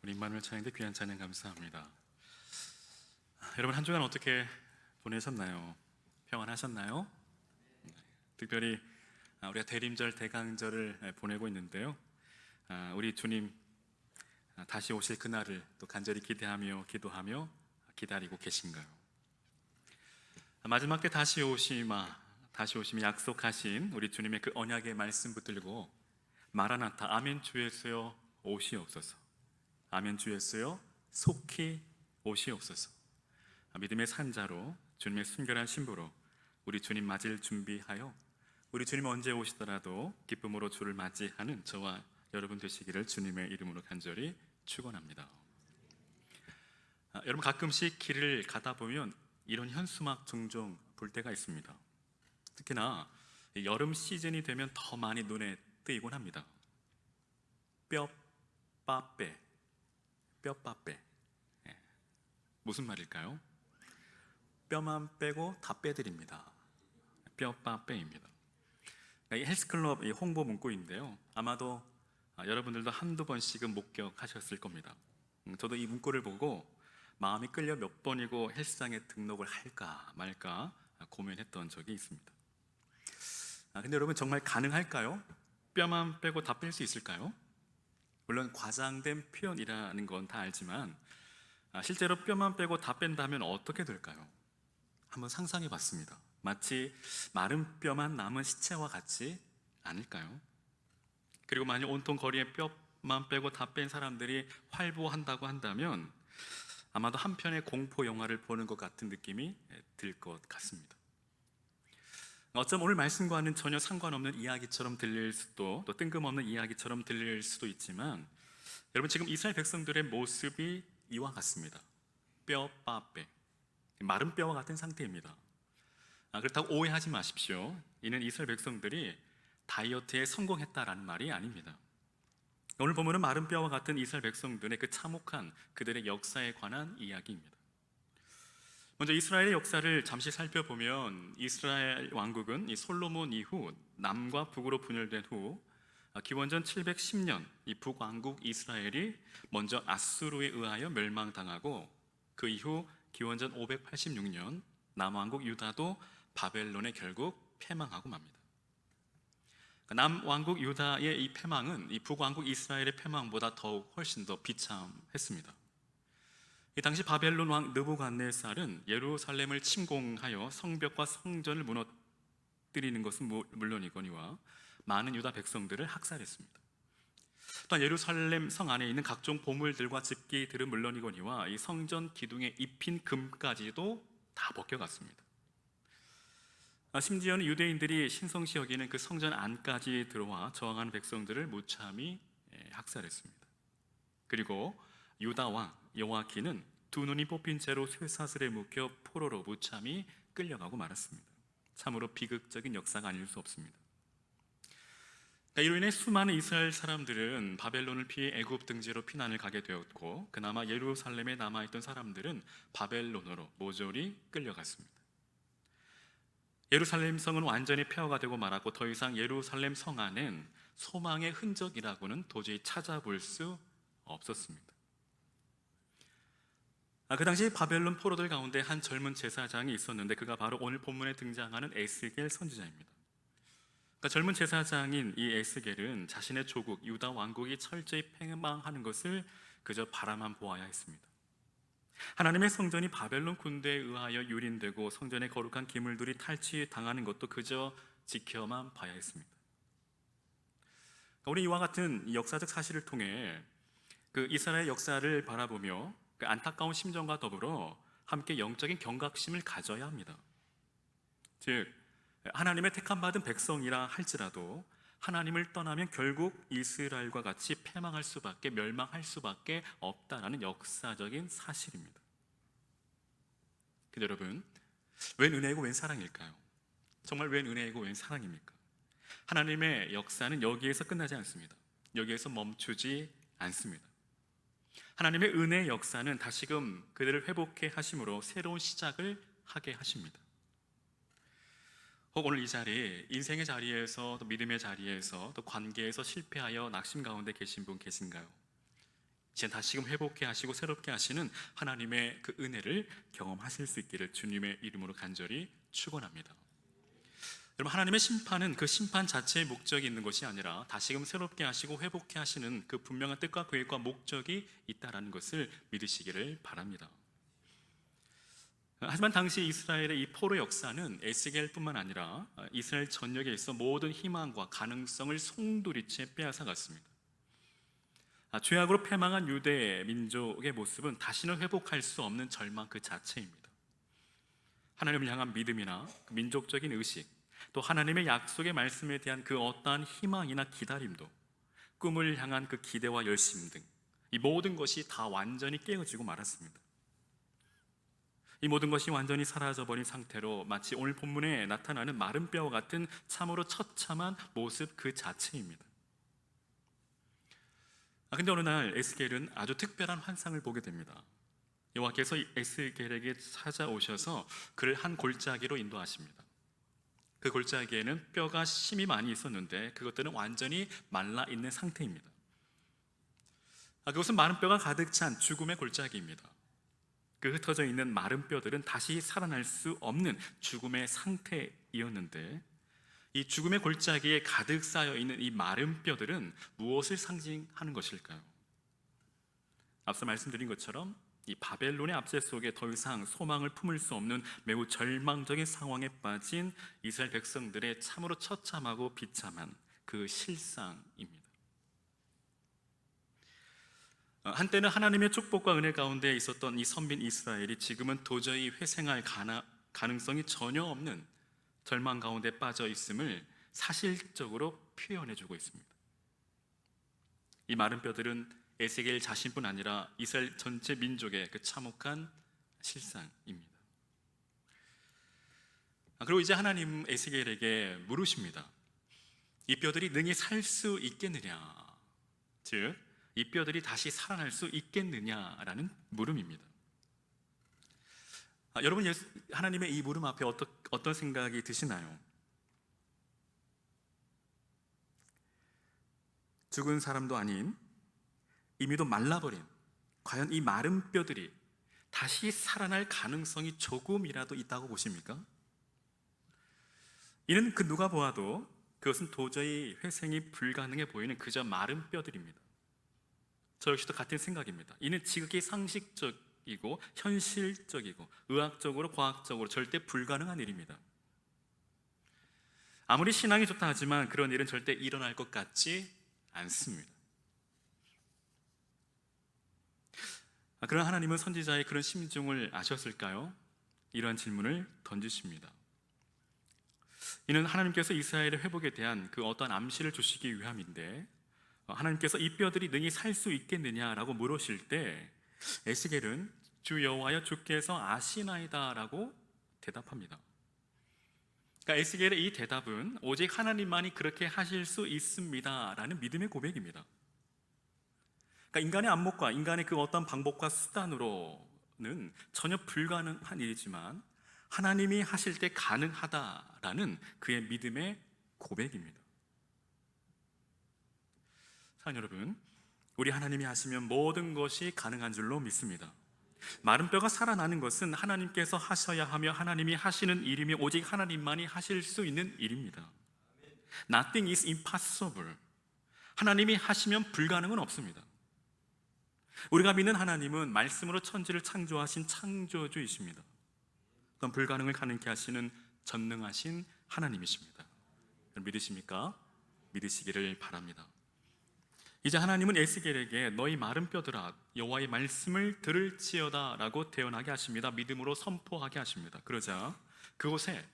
우리 임마누엘 찬양대 귀한 찬양 감사합니다. 여러분 한 주간 어떻게 보내셨나요? 평안하셨나요? 특별히 우리가 대림절 대강절을 보내고 있는데요. 우리 주님 다시 오실 그날을 또 간절히 기대하며 기도하며 기다리고 계신가요? 마지막 때 다시 오심이 약속하신 우리 주님의 그 언약의 말씀 붙들고 마라나타 아멘 주 예수여 오시옵소서, 아멘 주 예수여 속히 오시옵소서. 믿음의 산자로 주님의 순결한 신부로 우리 주님 맞을 준비하여 우리 주님 언제 오시더라도 기쁨으로 주를 맞이하는 저와 여러분 되시기를 주님의 이름으로 간절히 축원합니다. 여러분 가끔씩 길을 가다 보면 이런 현수막 종종 볼 때가 있습니다. 특히나 여름 시즌이 되면 더 많이 눈에 띄곤 합니다. 뼈빠빼, 뼈빠빼. 무슨 말일까요? 뼈만 빼고 다 빼드립니다. 뼈빠빼입니다. 이 헬스클럽 홍보 문구인데요. 아마도 여러분들도 한두 번씩은 목격하셨을 겁니다. 저도 이 문구를 보고 마음이 끌려 몇 번이고 헬스장에 등록을 할까 말까 고민했던 적이 있습니다. 근데 여러분 정말 가능할까요? 뼈만 빼고 다 뺄 수 있을까요? 물론 과장된 표현이라는 건 다 알지만 실제로 뼈만 빼고 다 뺀다면 어떻게 될까요? 한번 상상해 봤습니다. 마치 마른 뼈만 남은 시체와 같지 않을까요? 그리고 만약 온통 거리에 뼈만 빼고 다 뺀 사람들이 활보한다고 한다면 아마도 한 편의 공포 영화를 보는 것 같은 느낌이 들 것 같습니다. 어쩜 오늘 말씀과는 전혀 상관없는 이야기처럼 들릴 수도, 또 뜬금없는 이야기처럼 들릴 수도 있지만 여러분 지금 이스라엘 백성들의 모습이 이와 같습니다. 뼈빠빼, 마른 뼈와 같은 상태입니다. 그렇다고 오해하지 마십시오. 이는 이스라엘 백성들이 다이어트에 성공했다라는 말이 아닙니다. 오늘 보면은 마른 뼈와 같은 이스라엘 백성들의 그 참혹한 그들의 역사에 관한 이야기입니다. 먼저 이스라엘의 역사를 잠시 살펴보면 이스라엘 왕국은 이 솔로몬 이후 남과 북으로 분열된 후 기원전 710년 이 북왕국 이스라엘이 먼저 아수르에 의하여 멸망당하고 그 이후 기원전 586년 남왕국 유다도 바벨론에 결국 패망하고 맙니다. 남왕국 유다의 이 패망은 이 북왕국 이스라엘의 패망보다 더욱 훨씬 더 비참했습니다. 이 당시 바벨론 왕 느부갓네살은 예루살렘을 침공하여 성벽과 성전을 무너뜨리는 것은 물론이거니와 많은 유다 백성들을 학살했습니다. 또한 예루살렘 성 안에 있는 각종 보물들과 집기들은 물론이거니와 이 성전 기둥에 입힌 금까지도 다 벗겨갔습니다. 심지어는 유대인들이 신성시 여기는 그 성전 안까지 들어와 저항하는 백성들을 무참히 학살했습니다. 그리고 유다 왕 여호아킨은 두 눈이 뽑힌 채로 쇠사슬에 묶여 포로로 무참히 끌려가고 말았습니다. 참으로 비극적인 역사가 아닐 수 없습니다. 이로 인해 수많은 이스라엘 사람들은 바벨론을 피해 애굽 등지로 피난을 가게 되었고 그나마 예루살렘에 남아있던 사람들은 바벨론으로 모조리 끌려갔습니다. 예루살렘 성은 완전히 폐허가 되고 말았고 더 이상 예루살렘 성 안엔 소망의 흔적이라고는 도저히 찾아볼 수 없었습니다. 그 당시 바벨론 포로들 가운데 한 젊은 제사장이 있었는데 그가 바로 오늘 본문에 등장하는 에스겔 선지자입니다. 젊은 제사장인 이 에스겔은 자신의 조국 유다 왕국이 철저히 패망하는 것을 그저 바라만 보아야 했습니다. 하나님의 성전이 바벨론 군대에 의하여 유린되고 성전의 거룩한 기물들이 탈취당하는 것도 그저 지켜만 봐야 했습니다. 우리 이와 같은 역사적 사실을 통해 그 이스라엘 역사를 바라보며 그 안타까운 심정과 더불어 함께 영적인 경각심을 가져야 합니다. 즉 하나님의 택함받은 백성이라 할지라도 하나님을 떠나면 결국 이스라엘과 같이 패망할 수밖에 멸망할 수밖에 없다라는 역사적인 사실입니다. 근데 여러분 웬 은혜이고 웬 사랑일까요? 정말 웬 은혜이고 웬 사랑입니까? 하나님의 역사는 여기에서 끝나지 않습니다. 여기에서 멈추지 않습니다. 하나님의 은혜의 역사는 다시금 그들을 회복해 하심으로 새로운 시작을 하게 하십니다. 혹 오늘 이 자리에 인생의 자리에서 또 믿음의 자리에서 또 관계에서 실패하여 낙심 가운데 계신 분 계신가요? 이제 다시금 회복해 하시고 새롭게 하시는 하나님의 그 은혜를 경험하실 수 있기를 주님의 이름으로 간절히 축원합니다. 여러분, 하나님의 심판은 그 심판 자체의 목적이 있는 것이 아니라 다시금 새롭게 하시고 회복해 하시는 그 분명한 뜻과 계획과 목적이 있다라는 것을 믿으시기를 바랍니다. 하지만 당시 이스라엘의 이 포로 역사는 에스겔뿐만 아니라 이스라엘 전역에 있어 모든 희망과 가능성을 송두리째 빼앗아갔습니다. 죄악으로 패망한 유대 민족의 모습은 다시는 회복할 수 없는 절망 그 자체입니다. 하나님을 향한 믿음이나 민족적인 의식, 또 하나님의 약속의 말씀에 대한 그 어떠한 희망이나 기다림도, 꿈을 향한 그 기대와 열심 등 이 모든 것이 다 완전히 깨어지고 말았습니다. 이 모든 것이 완전히 사라져버린 상태로 마치 오늘 본문에 나타나는 마른 뼈와 같은 참으로 처참한 모습 그 자체입니다. 근데 어느 날 에스겔은 아주 특별한 환상을 보게 됩니다. 여호와께서 에스겔에게 찾아오셔서 그를 한 골짜기로 인도하십니다. 그 골짜기에는 뼈가 심이 많이 있었는데 그것들은 완전히 말라 있는 상태입니다. 그것은 마른 뼈가 가득 찬 죽음의 골짜기입니다. 그 흩어져 있는 마른 뼈들은 다시 살아날 수 없는 죽음의 상태이었는데, 이 죽음의 골짜기에 가득 쌓여 있는 이 마른 뼈들은 무엇을 상징하는 것일까요? 앞서 말씀드린 것처럼 이 바벨론의 압제 속에 더 이상 소망을 품을 수 없는 매우 절망적인 상황에 빠진 이스라엘 백성들의 참으로 처참하고 비참한 그 실상입니다. 한때는 하나님의 축복과 은혜 가운데 있었던 이 선민 이스라엘이 지금은 도저히 회생할 가능성이 전혀 없는 절망 가운데 빠져 있음을 사실적으로 표현해주고 있습니다. 이 마른 뼈들은 에스겔 자신뿐 아니라 이스라엘 전체 민족의 그 참혹한 실상입니다. 그리고 이제 하나님 에스겔에게 물으십니다. 이 뼈들이 능히 살 수 있겠느냐, 즉 이 뼈들이 다시 살아날 수 있겠느냐라는 물음입니다. 여러분, 하나님의 이 물음 앞에 어떤 생각이 드시나요? 죽은 사람도 아닌 이미도 말라버린 과연 이 마른 뼈들이 다시 살아날 가능성이 조금이라도 있다고 보십니까? 이는 그 누가 보아도 그것은 도저히 회생이 불가능해 보이는 그저 마른 뼈들입니다. 저 역시도 같은 생각입니다. 이는 지극히 상식적이고 현실적이고 의학적으로 과학적으로 절대 불가능한 일입니다. 아무리 신앙이 좋다 하지만 그런 일은 절대 일어날 것 같지 않습니다. 그러나 하나님은 선지자의 그런 심중을 아셨을까요? 이러한 질문을 던지십니다. 이는 하나님께서 이스라엘의 회복에 대한 그 어떠한 암시를 주시기 위함인데, 하나님께서 이 뼈들이 능히 살 수 있겠느냐라고 물으실 때 에스겔은 주 여호와여 주께서 아시나이다라고 대답합니다. 그러니까 에스겔의 이 대답은 오직 하나님만이 그렇게 하실 수 있습니다라는 믿음의 고백입니다. 그러니까 인간의 안목과 인간의 그 어떤 방법과 수단으로는 전혀 불가능한 일이지만 하나님이 하실 때 가능하다라는 그의 믿음의 고백입니다. 사랑하는 여러분, 우리 하나님이 하시면 모든 것이 가능한 줄로 믿습니다. 마른 뼈가 살아나는 것은 하나님께서 하셔야 하며 하나님이 하시는 일이며 오직 하나님만이 하실 수 있는 일입니다. Nothing is impossible. 하나님이 하시면 불가능은 없습니다. 우리가 믿는 하나님은 말씀으로 천지를 창조하신 창조주이십니다. 어떤 불가능을 가능케 하시는 전능하신 하나님이십니다. 믿으십니까? 믿으시기를 바랍니다. 이제 하나님은 에스겔에게 너희 마른 뼈들아 여호와의 말씀을 들을지어다 라고 대언하게 하십니다. 믿음으로 선포하게 하십니다. 그러자 그곳에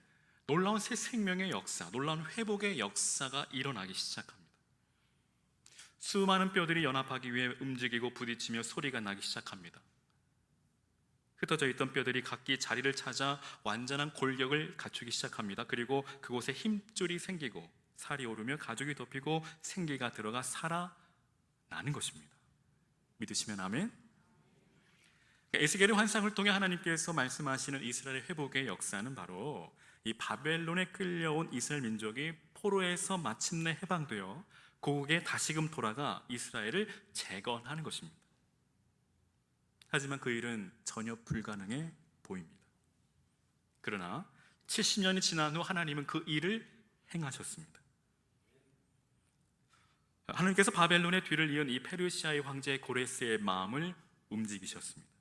놀라운 새 생명의 역사, 놀라운 회복의 역사가 일어나기 시작합니다. 수많은 뼈들이 연합하기 위해 움직이고 부딪히며 소리가 나기 시작합니다. 흩어져 있던 뼈들이 각기 자리를 찾아 완전한 골격을 갖추기 시작합니다. 그리고 그곳에 힘줄이 생기고 살이 오르며 가죽이 덮이고 생기가 들어가 살아나는 것입니다. 믿으시면 아멘. 에스겔의 환상을 통해 하나님께서 말씀하시는 이스라엘의 회복의 역사는 바로 이 바벨론에 끌려온 이스라엘 민족이 포로에서 마침내 해방되어 고국에 다시금 돌아가 이스라엘을 재건하는 것입니다. 하지만 그 일은 전혀 불가능해 보입니다. 그러나 70년이 지난 후 하나님은 그 일을 행하셨습니다. 하나님께서 바벨론의 뒤를 이은 이 페르시아의 황제 고레스의 마음을 움직이셨습니다.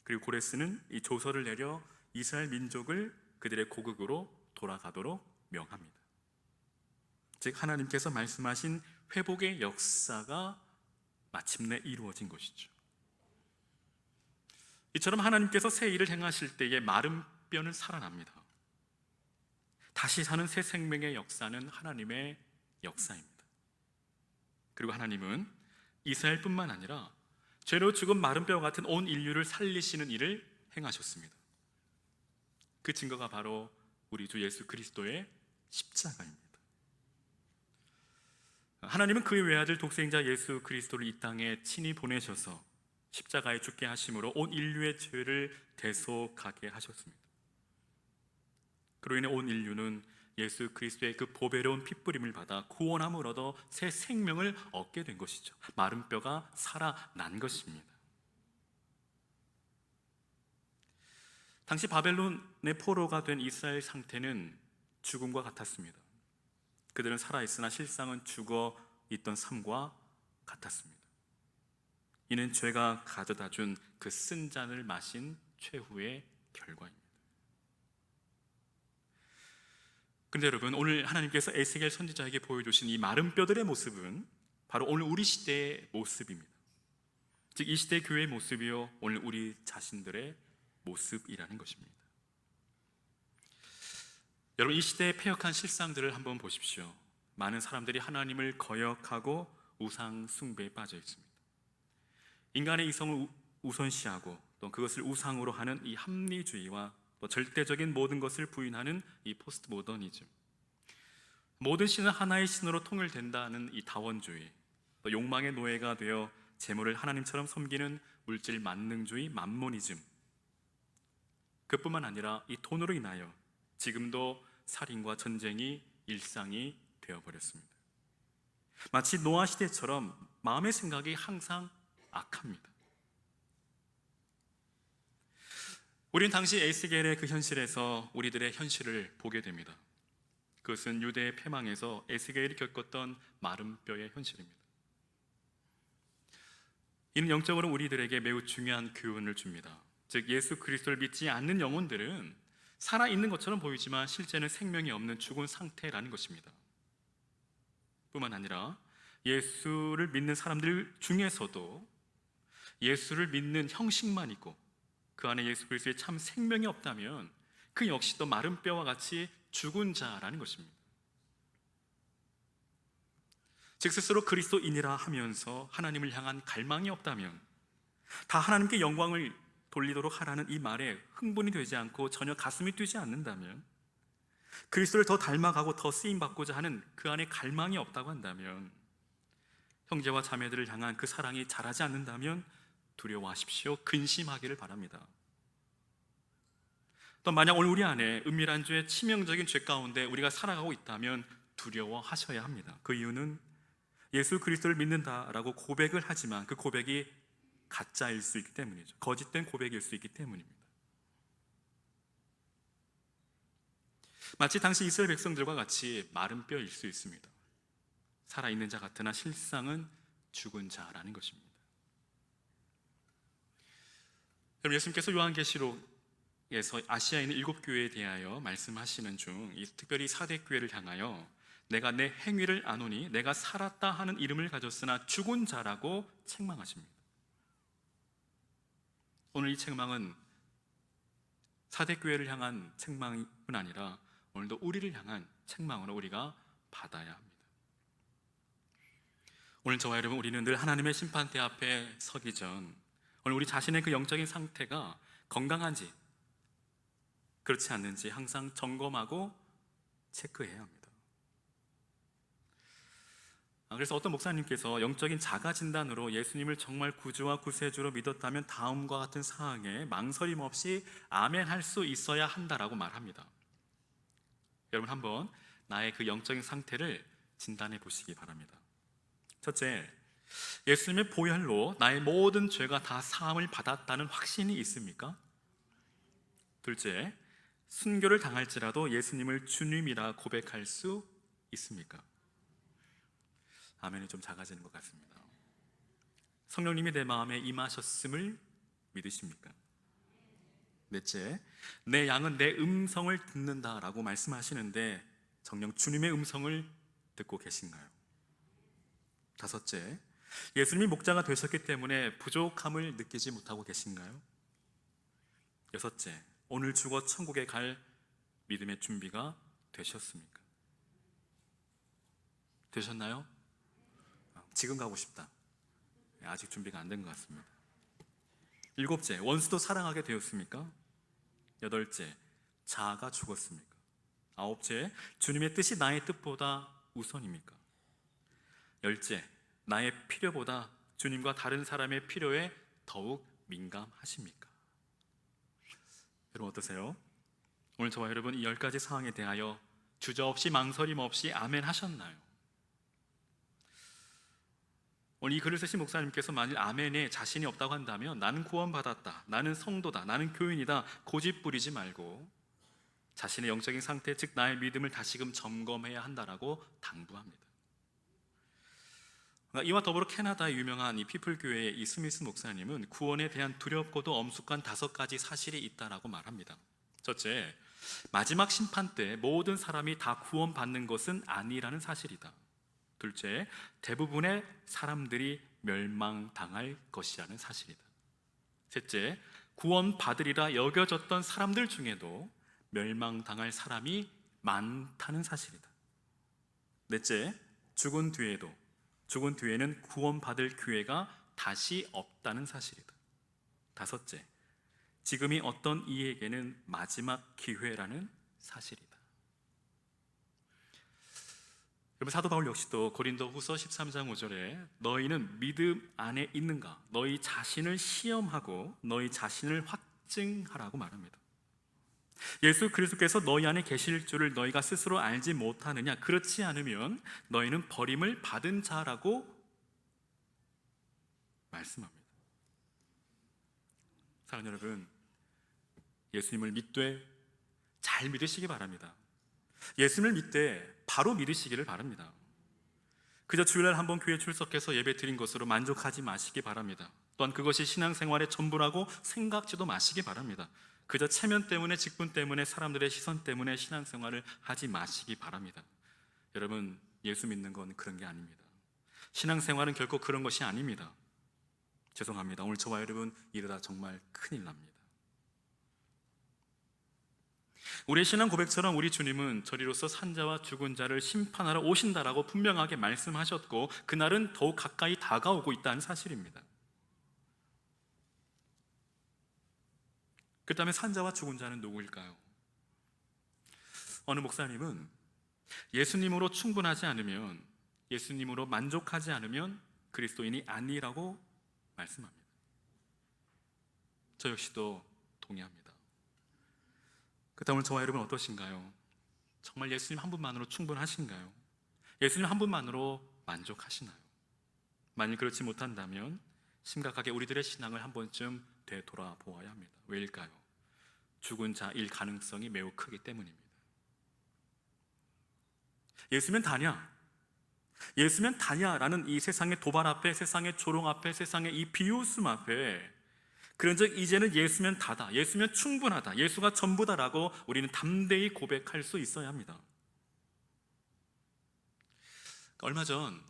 그리고 고레스는 이 조서를 내려 이스라엘 민족을 그들의 고국으로 돌아가도록 명합니다. 즉 하나님께서 말씀하신 회복의 역사가 마침내 이루어진 것이죠. 이처럼 하나님께서 새 일을 행하실 때에 마른 뼈는 살아납니다. 다시 사는 새 생명의 역사는 하나님의 역사입니다. 그리고 하나님은 이스라엘뿐만 아니라 죄로 죽은 마른 뼈와 같은 온 인류를 살리시는 일을 행하셨습니다. 그 증거가 바로 우리 주 예수 그리스도의 십자가입니다. 하나님은 그의 외아들 독생자 예수 그리스도를 이 땅에 친히 보내셔서 십자가에 죽게 하심으로 온 인류의 죄를 대속하게 하셨습니다. 그로 인해 온 인류는 예수 그리스도의 그 보배로운 핏부림을 받아 구원함을 얻어 새 생명을 얻게 된 것이죠. 마른 뼈가 살아난 것입니다. 당시 바벨론의 포로가 된 이스라엘 상태는 죽음과 같았습니다. 그들은 살아있으나 실상은 죽어 있던 삶과 같았습니다. 이는 죄가 가져다준 그 쓴 잔을 마신 최후의 결과입니다. 그런데 여러분, 오늘 하나님께서 에스겔 선지자에게 보여주신 이 마른 뼈들의 모습은 바로 오늘 우리 시대의 모습입니다. 즉 이 시대의 교회의 모습이요, 오늘 우리 자신들의 모습이라는 것입니다. 여러분, 이 시대의 패역한 실상들을 한번 보십시오. 많은 사람들이 하나님을 거역하고 우상 숭배에 빠져 있습니다. 인간의 이성을 우선시하고 또 그것을 우상으로 하는 이 합리주의와 또 절대적인 모든 것을 부인하는 이 포스트 모더니즘, 모든 신은 하나의 신으로 통일된다는 이 다원주의, 또 욕망의 노예가 되어 재물을 하나님처럼 섬기는 물질 만능주의 맘모니즘, 그뿐만 아니라 이 돈으로 인하여 지금도 살인과 전쟁이 일상이 되어버렸습니다. 마치 노아 시대처럼 마음의 생각이 항상 악합니다. 우리는 당시 에스겔의 그 현실에서 우리들의 현실을 보게 됩니다. 그것은 유대의 패망에서 에스겔이 겪었던 마른 뼈의 현실입니다. 이는 영적으로 우리들에게 매우 중요한 교훈을 줍니다. 즉 예수 그리스도를 믿지 않는 영혼들은 살아있는 것처럼 보이지만 실제는 생명이 없는 죽은 상태라는 것입니다. 뿐만 아니라 예수를 믿는 사람들 중에서도 예수를 믿는 형식만 있고 그 안에 예수 그리스도의 참 생명이 없다면 그 역시 또 마른 뼈와 같이 죽은 자라는 것입니다. 즉 스스로 그리스도인이라 하면서 하나님을 향한 갈망이 없다면, 다 하나님께 영광을 돌리도록 하라는 이 말에 흥분이 되지 않고 전혀 가슴이 뛰지 않는다면, 그리스도를 더 닮아가고 더 쓰임받고자 하는 그 안에 갈망이 없다고 한다면, 형제와 자매들을 향한 그 사랑이 자라지 않는다면 두려워하십시오. 근심하기를 바랍니다. 또 만약 오늘 우리 안에 은밀한 죄, 치명적인 죄 가운데 우리가 살아가고 있다면 두려워하셔야 합니다. 그 이유는 예수 그리스도를 믿는다라고 고백을 하지만 그 고백이 가짜일 수 있기 때문이죠. 거짓된 고백일 수 있기 때문입니다. 마치 당시 이스라엘 백성들과 같이 마른 뼈일 수 있습니다. 살아있는 자 같으나 실상은 죽은 자라는 것입니다. 여러분, 예수님께서 요한계시록에서 아시아에 있는 7교회에 대하여 말씀하시는 중 특별히 사대교회를 향하여 내가 내 행위를 아노니 내가 살았다 하는 이름을 가졌으나 죽은 자라고 책망하십니다. 오늘 이 책망은 사대교회를 향한 책망은 아니라 오늘도 우리를 향한 책망으로 우리가 받아야 합니다. 오늘 저와 여러분, 우리는 늘 하나님의 심판대 앞에 서기 전 오늘 우리 자신의 그 영적인 상태가 건강한지 그렇지 않는지 항상 점검하고 체크해야 합니다. 그래서 어떤 목사님께서 영적인 자가 진단으로 예수님을 정말 구주와 구세주로 믿었다면 다음과 같은 사항에 망설임 없이 아멘 할 수 있어야 한다라고 말합니다. 여러분, 한번 나의 그 영적인 상태를 진단해 보시기 바랍니다. 첫째, 예수님의 보혈로 나의 모든 죄가 다 사함을 받았다는 확신이 있습니까? 둘째, 순교를 당할지라도 예수님을 주님이라 고백할 수 있습니까? 아멘이 좀 작아지는 것 같습니다. 성령님이 내 마음에 임하셨음을 믿으십니까? 넷째, 내 양은 내 음성을 듣는다라고 말씀하시는데 정녕 주님의 음성을 듣고 계신가요? 다섯째, 예수님이 목자가 되셨기 때문에 부족함을 느끼지 못하고 계신가요? 여섯째, 오늘 죽어 천국에 갈 믿음의 준비가 되셨습니까? 되셨나요? 지금 가고 싶다. 아직 준비가 안 된 것 같습니다. 일곱째, 원수도 사랑하게 되었습니까? 여덟째, 자아가 죽었습니까? 아홉째, 주님의 뜻이 나의 뜻보다 우선입니까? 열째, 나의 필요보다 주님과 다른 사람의 필요에 더욱 민감하십니까? 여러분 어떠세요? 오늘 저와 여러분 이 10가지 사항에 대하여 주저없이 망설임 없이 아멘 하셨나요? 오늘 이 글을 쓰신 목사님께서 만일 아멘에 자신이 없다고 한다면 나는 구원받았다, 나는 성도다, 나는 교인이다 고집 부리지 말고 자신의 영적인 상태, 즉 나의 믿음을 다시금 점검해야 한다라고 당부합니다. 이와 더불어 캐나다의 유명한 이 피플교회의 이 스미스 목사님은 구원에 대한 두렵고도 엄숙한 5가지 사실이 있다라고 말합니다. 첫째, 마지막 심판 때 모든 사람이 다 구원받는 것은 아니라는 사실이다. 둘째, 대부분의 사람들이 멸망당할 것이라는 사실이다. 셋째, 구원받으리라 여겨졌던 사람들 중에도 멸망당할 사람이 많다는 사실이다. 넷째, 죽은 뒤에는 구원받을 기회가 다시 없다는 사실이다. 다섯째, 지금이 어떤 이에게는 마지막 기회라는 사실이다. 여러분 사도 바울 역시도 고린도 후서 13장 5절에 너희는 믿음 안에 있는가? 너희 자신을 시험하고 너희 자신을 확증하라고 말합니다. 예수 그리스도께서 너희 안에 계실 줄을 너희가 스스로 알지 못하느냐? 그렇지 않으면 너희는 버림을 받은 자라고 말씀합니다. 사랑하는 여러분, 예수님을 믿되 잘 믿으시기 바랍니다. 예수님을 믿되 바로 믿으시기를 바랍니다. 그저 주일날 한번 교회에 출석해서 예배 드린 것으로 만족하지 마시기 바랍니다. 또한 그것이 신앙생활의 전부라고 생각지도 마시기 바랍니다. 그저 체면 때문에, 직분 때문에, 사람들의 시선 때문에 신앙생활을 하지 마시기 바랍니다. 여러분, 예수 믿는 건 그런 게 아닙니다. 신앙생활은 결코 그런 것이 아닙니다. 죄송합니다. 오늘 저와 여러분 이러다 정말 큰일 납니다. 우리의 신앙 고백처럼 우리 주님은 저리로서 산자와 죽은 자를 심판하러 오신다라고 분명하게 말씀하셨고 그날은 더욱 가까이 다가오고 있다는 사실입니다. 그렇다면 산자와 죽은 자는 누구일까요? 어느 목사님은 예수님으로 충분하지 않으면, 예수님으로 만족하지 않으면 그리스도인이 아니라고 말씀합니다. 저 역시도 동의합니다. 그렇다면 오늘 저와 여러분 어떠신가요? 정말 예수님 한 분만으로 충분하신가요? 예수님 한 분만으로 만족하시나요? 만일 그렇지 못한다면 심각하게 우리들의 신앙을 한 번쯤 되돌아보아야 합니다. 왜일까요? 죽은 자일 가능성이 매우 크기 때문입니다. 예수면 다냐? 예수면 다냐라는 이 세상의 도발 앞에, 세상의 조롱 앞에, 세상의 이 비웃음 앞에 그런즉 이제는 예수면 다다, 예수면 충분하다, 예수가 전부다라고 우리는 담대히 고백할 수 있어야 합니다. 얼마 전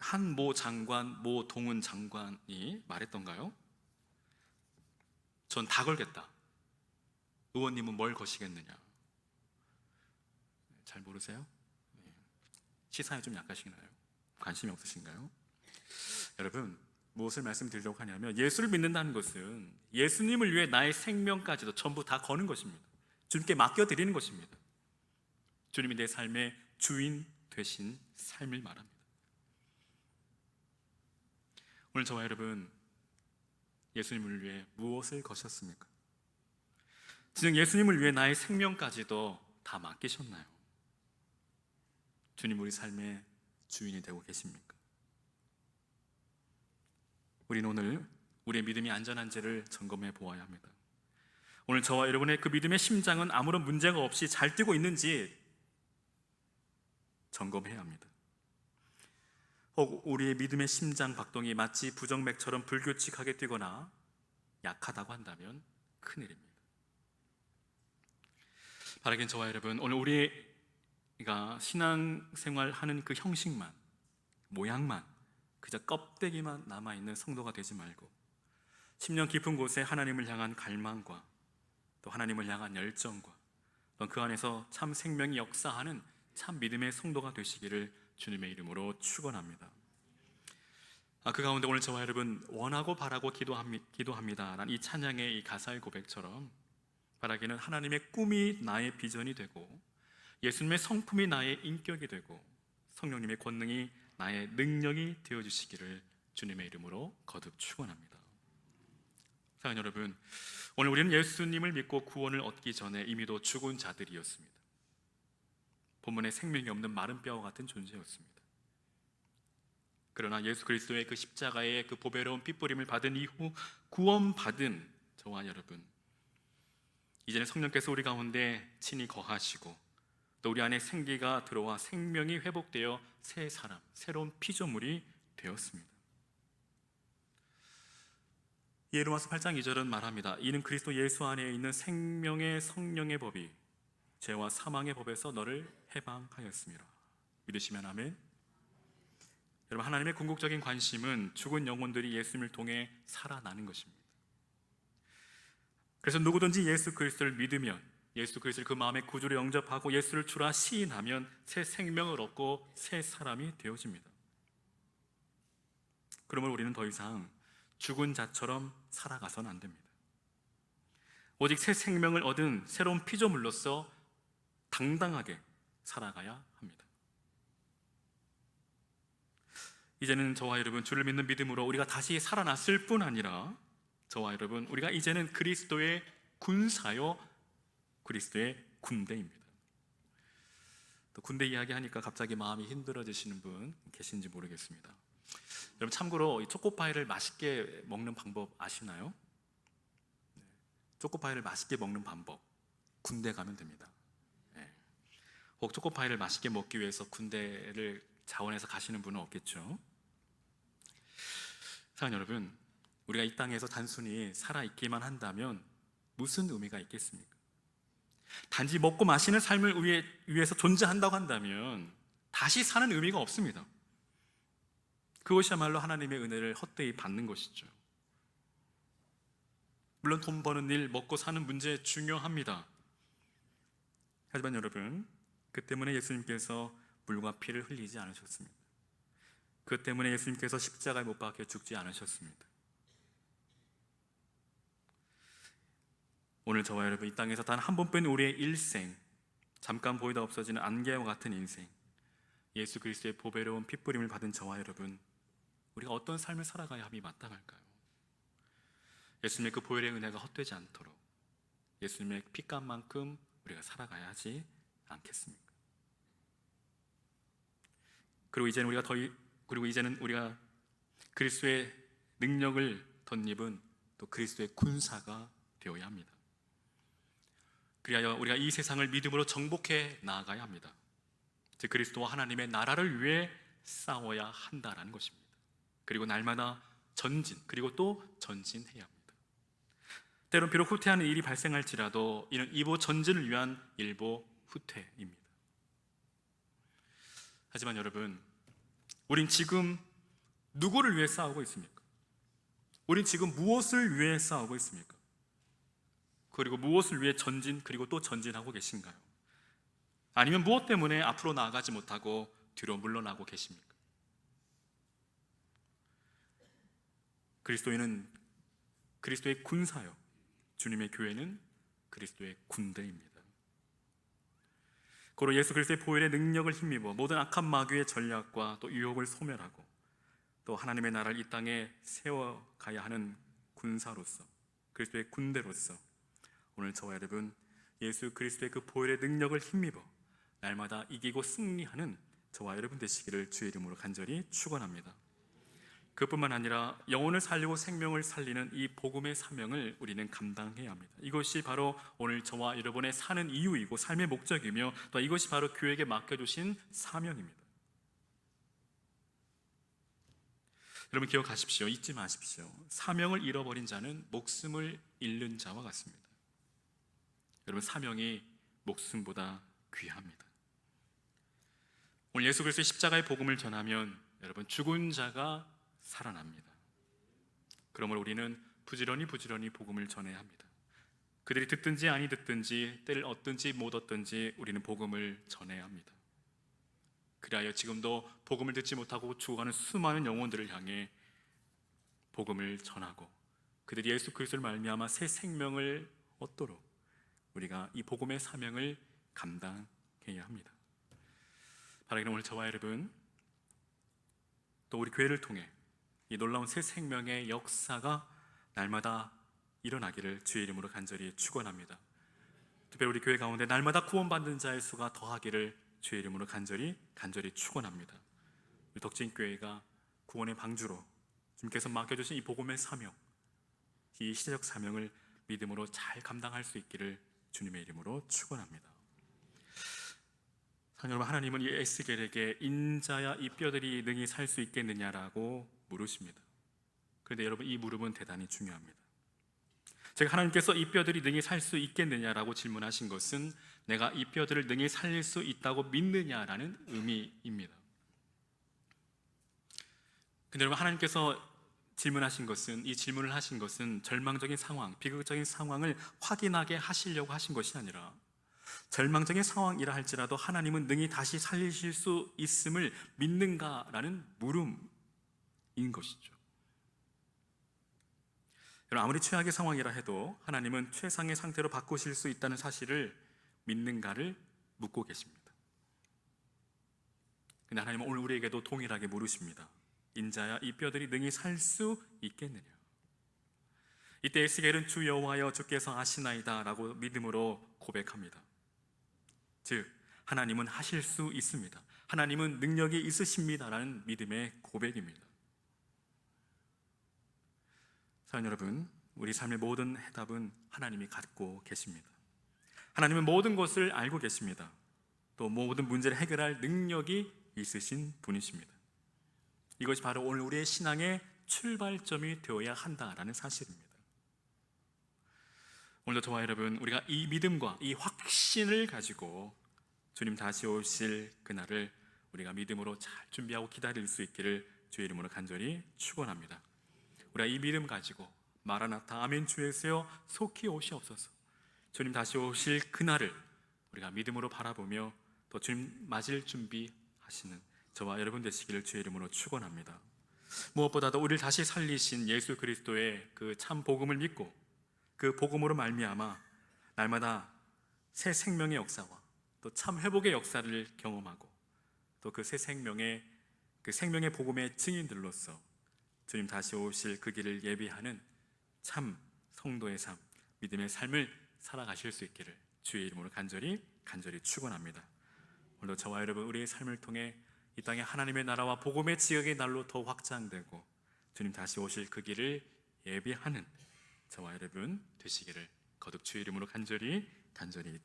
한 모 장관, 모 동훈 장관이 말했던가요? 전 다 걸겠다. 의원님은 뭘 거시겠느냐? 잘 모르세요? 시사에 좀 약하시나요? 관심이 없으신가요? 여러분, 무엇을 말씀드리려고 하냐면 예수를 믿는다는 것은 예수님을 위해 나의 생명까지도 전부 다 거는 것입니다. 주님께 맡겨드리는 것입니다. 주님이 내 삶의 주인 되신 삶을 말합니다. 오늘 저와 여러분 예수님을 위해 무엇을 거셨습니까? 진정 예수님을 위해 나의 생명까지도 다 맡기셨나요? 주님 우리 삶의 주인이 되고 계십니까? 우리는 오늘 우리의 믿음이 안전한지를 점검해 보아야 합니다. 오늘 저와 여러분의 그 믿음의 심장은 아무런 문제가 없이 잘 뛰고 있는지 점검해야 합니다. 혹 우리의 믿음의 심장 박동이 마치 부정맥처럼 불규칙하게 뛰거나 약하다고 한다면 큰일입니다. 바라긴 저와 여러분, 오늘 우리가 신앙생활하는 그 형식만, 모양만, 그저 껍데기만 남아있는 성도가 되지 말고 심령 깊은 곳에 하나님을 향한 갈망과 또 하나님을 향한 열정과 또 그 안에서 참 생명이 역사하는 참 믿음의 성도가 되시기를 주님의 이름으로 축원합니다. 그 가운데 오늘 저와 여러분 원하고 바라고 기도합니다 라는 이 찬양의 이 가사의 고백처럼 바라기는 하나님의 꿈이 나의 비전이 되고 예수님의 성품이 나의 인격이 되고 성령님의 권능이 나의 능력이 되어주시기를 주님의 이름으로 거듭 축원합니다. 사랑하는 여러분, 오늘 우리는 예수님을 믿고 구원을 얻기 전에 이미도 죽은 자들이었습니다. 본문에 생명이 없는 마른 뼈와 같은 존재였습니다. 그러나 예수 그리스도의 그 십자가의 그 보배로운 핏부림을 받은 이후 구원받은 저와 여러분, 이제는 성령께서 우리 가운데 친히 거하시고 또 우리 안에 생기가 들어와 생명이 회복되어 새 사람, 새로운 피조물이 되었습니다. 로마서 8장 2절은 말합니다. 이는 그리스도 예수 안에 있는 생명의 성령의 법이 죄와 사망의 법에서 너를 해방하였습니다. 믿으시면 아멘. 여러분, 하나님의 궁극적인 관심은 죽은 영혼들이 예수님을 통해 살아나는 것입니다. 그래서 누구든지 예수 그리스도를 믿으면, 예수 그리스도를 그 마음의 구주로 영접하고 예수를 주라 시인하면 새 생명을 얻고 새 사람이 되어집니다. 그러면 우리는 더 이상 죽은 자처럼 살아가서는 안 됩니다. 오직 새 생명을 얻은 새로운 피조물로서 당당하게 살아가야 합니다. 이제는 저와 여러분, 주를 믿는 믿음으로 우리가 다시 살아났을 뿐 아니라 저와 여러분, 우리가 이제는 그리스도의 군사요, 그리스도의 군대입니다. 또 군대 이야기하니까 갑자기 마음이 힘들어지시는 분 계신지 모르겠습니다. 여러분, 참고로 이 초코파이를 맛있게 먹는 방법 아시나요? 초코파이를 맛있게 먹는 방법, 군대 가면 됩니다. 혹 초코파이를 맛있게 먹기 위해서 군대를 자원해서 가시는 분은 없겠죠? 사랑하는 여러분, 우리가 이 땅에서 단순히 살아있기만 한다면 무슨 의미가 있겠습니까? 단지 먹고 마시는 삶을 위해서 존재한다고 한다면 다시 사는 의미가 없습니다. 그것이야말로 하나님의 은혜를 헛되이 받는 것이죠. 물론 돈 버는 일, 먹고 사는 문제 중요합니다. 하지만 여러분, 그 때문에 예수님께서 물과 피를 흘리지 않으셨습니다. 그 때문에 예수님께서 십자가에 못 박혀 죽지 않으셨습니다. 오늘 저와 여러분, 이 땅에서 단 한 번뿐인 우리의 일생, 잠깐 보이다 없어지는 안개와 같은 인생, 예수 그리스도의 보배로운 핏부림을 받은 저와 여러분, 우리가 어떤 삶을 살아가야 함이 마땅할까요? 예수님의 그 보혈의 은혜가 헛되지 않도록 예수님의 피값만큼 우리가 살아가야 하지 않겠습니까? 그리고 이제는 우리가 그리스도의 능력을 덧입은 또 그리스도의 군사가 되어야 합니다. 그리하여 우리가 이 세상을 믿음으로 정복해 나아가야 합니다. 즉 그리스도와 하나님의 나라를 위해 싸워야 한다라는 것입니다. 그리고 날마다 전진, 그리고 또 전진해야 합니다. 때론 비록 후퇴하는 일이 발생할지라도 이는 이보 전진을 위한 일보 후퇴입니다. 하지만 여러분, 우린 지금 누구를 위해 싸우고 있습니까? 우린 지금 무엇을 위해 싸우고 있습니까? 그리고 무엇을 위해 전진, 그리고 또 전진하고 계신가요? 아니면 무엇 때문에 앞으로 나아가지 못하고 뒤로 물러나고 계십니까? 그리스도인은 그리스도의 군사요, 주님의 교회는 그리스도의 군대입니다. 고로 예수 그리스도의 보혈의 능력을 힘입어 모든 악한 마귀의 전략과 또 유혹을 소멸하고 또 하나님의 나라를 이 땅에 세워가야 하는 군사로서, 그리스도의 군대로서 오늘 저와 여러분, 예수 그리스도의 그 보혈의 능력을 힘입어 날마다 이기고 승리하는 저와 여러분 되시기를 주의 이름으로 간절히 축원합니다. 그뿐만 아니라 영혼을 살리고 생명을 살리는 이 복음의 사명을 우리는 감당해야 합니다. 이것이 바로 오늘 저와 여러분의 사는 이유이고 삶의 목적이며 또 이것이 바로 교회에게 맡겨주신 사명입니다. 여러분 기억하십시오. 잊지 마십시오. 사명을 잃어버린 자는 목숨을 잃는 자와 같습니다. 여러분 사명이 목숨보다 귀합니다. 오늘 예수 그리스도의 십자가의 복음을 전하면 여러분 죽은 자가 살아납니다. 그러므로 우리는 부지런히 복음을 전해야 합니다. 그들이 듣든지 아니 듣든지 때를 얻든지 못 얻든지 우리는 복음을 전해야 합니다. 그리하여 지금도 복음을 듣지 못하고 죽어가는 수많은 영혼들을 향해 복음을 전하고 그들이 예수 그리스도를 말미암아 새 생명을 얻도록 우리가 이 복음의 사명을 감당해야 합니다. 바라기는 오늘 저와 여러분 또 우리 교회를 통해 이 놀라운 새 생명의 역사가 날마다 일어나기를 주의 이름으로 간절히 축원합니다. 특별히 우리 교회 가운데 날마다 구원받는 자의 수가 더하기를 주의 이름으로 간절히 축원합니다. 우리 덕진교회가 구원의 방주로 주님께서 맡겨주신 이 복음의 사명, 이 시대적 사명을 믿음으로 잘 감당할 수 있기를 주님의 이름으로 축원합니다. 여러분, 하나님은 이 에스겔에게 인자야 이 뼈들이 능히 살 수 있겠느냐라고 물으십니다. 그런데 여러분 이 물음은 대단히 중요합니다. 제가 하나님께서 이 뼈들이 능히 살 수 있겠느냐라고 질문하신 것은 내가 이 뼈들을 능히 살릴 수 있다고 믿느냐라는 의미입니다. 근데 여러분 하나님께서 질문하신 것은 이 질문을 하신 것은 절망적인 상황, 비극적인 상황을 확인하게 하시려고 하신 것이 아니라 절망적인 상황이라 할지라도 하나님은 능히 다시 살리실 수 있음을 믿는가라는 물음인 것이죠. 여러분 아무리 최악의 상황이라 해도 하나님은 최상의 상태로 바꾸실 수 있다는 사실을 믿는가를 묻고 계십니다. 근데 하나님은 오늘 우리에게도 동일하게 물으십니다. 인자야 이 뼈들이 능히 살 수 있겠느냐. 이때 에스겔은 주 여호와여 주께서 아시나이다 라고 믿음으로 고백합니다. 즉 하나님은 하실 수 있습니다. 하나님은 능력이 있으십니다 라는 믿음의 고백입니다. 사랑하는 여러분, 우리 삶의 모든 해답은 하나님이 갖고 계십니다. 하나님은 모든 것을 알고 계십니다. 또 모든 문제를 해결할 능력이 있으신 분이십니다. 이것이 바로 오늘 우리의 신앙의 출발점이 되어야 한다라는 사실입니다. 오늘도 저와 여러분 우리가 이 믿음과 이 확신을 가지고 주님 다시 오실 그날을 우리가 믿음으로 잘 준비하고 기다릴 수 있기를 주의 이름으로 간절히 축원합니다. 우리가 이 믿음 가지고 마라나타 아멘 주 예수여 속히 오시옵소서. 주님 다시 오실 그날을 우리가 믿음으로 바라보며 또 주님 맞을 준비하시는 저와 여러분 되시기를 주의 이름으로 축원합니다. 무엇보다도 우리를 다시 살리신 예수 그리스도의 그 참 복음을 믿고 그 복음으로 말미암아 날마다 새 생명의 역사와 또 참 회복의 역사를 경험하고 또 그 새 생명의 복음의 증인들로서 주님 다시 오실 그 길을 예비하는 참 성도의 삶, 믿음의 삶을 살아가실 수 있기를 주의 이름으로 간절히 축원합니다. 오늘도 저와 여러분 우리의 삶을 통해 이 땅에 하나님의 나라와 복음의 지역의 날로 더 확장되고 주님 다시 오실 그 길을 예비하는 저와 여러분 되시기를 거듭 주의 이름으로 간절히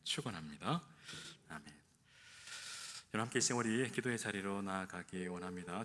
축원합니다. 아멘. 여러분 함께 우리 기도의 자리로 나아가기 원합니다.